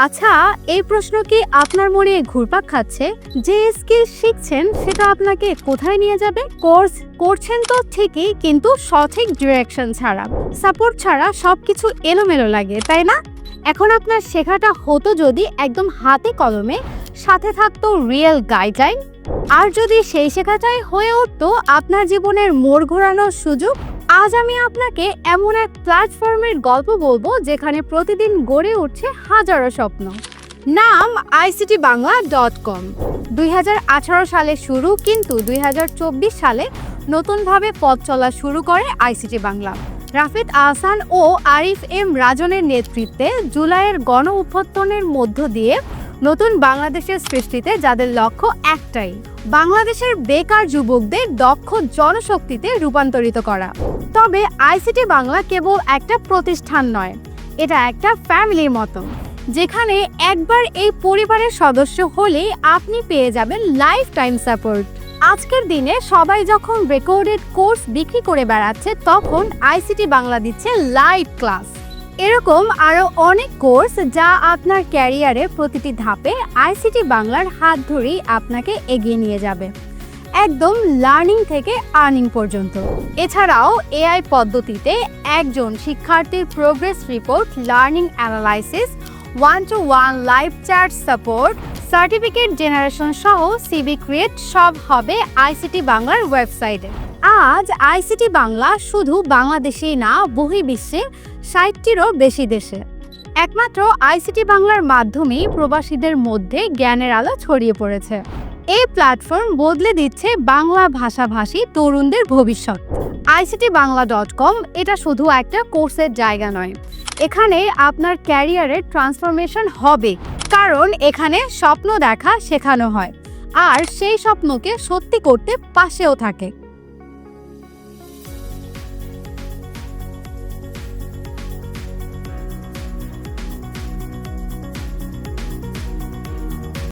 আচ্ছা, এই প্রশ্ন কি আপনার মনে ঘুরপাক খাচ্ছে? যে স্কিল শিখছেন সেটা আপনাকে কোথায় নিয়ে যাবে? কোর্স করছেন তো ঠিকই, কিন্তু সঠিক ডিরেকশন ছাড়া, সাপোর্ট ছাড়া সবকিছু এলোমেলো লাগে, তাই না? এখন আপনার শেখাটা হতো যদি একদম হাতে কলমে, সাথে থাকতো রিয়েল গাইডলাইন, আর যদি সেই শেখাটাই হয়ে উঠতো আপনার জীবনের মোড় ঘোরানোর সুযোগ। আজ আমি আপনাকে এমন এক প্ল্যাটফর্মের গল্প বলবো যেখানে প্রতিদিন গড়ে উঠছে হাজারো স্বপ্ন। নাম ICTBangla.com। 2018 সালে শুরু, কিন্তু 2024 সালে নতুনভাবে পথ চলা শুরু করে ICT বাংলা। রাফিদ আহসান ও আরিফ এম রাজনের নেতৃত্বে জুলাইয়ের গণ অভ্যুত্থানের মধ্য দিয়ে নতুন বাংলাদেশের সৃষ্টিতে যাদের লক্ষ্য একটাই, বাংলাদেশের বেকার যুবকদের দক্ষ জনশক্তিতে রূপান্তরিত করা। তবে ICT বাংলা কেবল একটা প্রতিষ্ঠান নয়, এটা একটা ফ্যামিলির মতো, যেখানে একবার এই পরিবারের সদস্য হলেই আপনি পেয়ে যাবেন লাইফ টাইম সাপোর্ট। আজকের দিনে সবাই যখন রেকর্ডেড কোর্স বিক্রি করে বেড়াচ্ছে, তখন ICT বাংলা দিচ্ছে লাইভ ক্লাস। এরকম আরও অনেক কোর্স যা আপনার ক্যারিয়ারে প্রতিটি ধাপে ICT বাংলার হাত ধরেই আপনাকে এগিয়ে নিয়ে যাবে, একদম লার্নিং থেকে আর্নিং পর্যন্ত। এছাড়াও AI পদ্ধতিতে একজন শিক্ষার্থীর progress report, learning analysis, 1-to-1 live chat support, certificate generation সহ CV ক্রিয়েট সব হবে ICT বাংলার ওয়েবসাইটে। আজ ICT বাংলা শুধু বাংলাদেশেই না, বহির্বিশ্বে 60টিরও বেশি দেশে। একমাত্র ICT বাংলার মাধ্যমেই প্রবাসীদের মধ্যে জ্ঞানের আলো ছড়িয়ে পড়েছে। এই প্ল্যাটফর্ম বদলে দিচ্ছে বাংলা ভাষাভাষী তরুণদের ভবিষ্যৎ। ICTBangla.com এটা শুধু একটা কোর্সের জায়গা নয়, এখানে আপনার ক্যারিয়ারের ট্রান্সফরমেশন হবে, কারণ এখানে স্বপ্ন দেখা শেখানো হয়, আর সেই স্বপ্নকে সত্যি করতে পাশেও থাকে।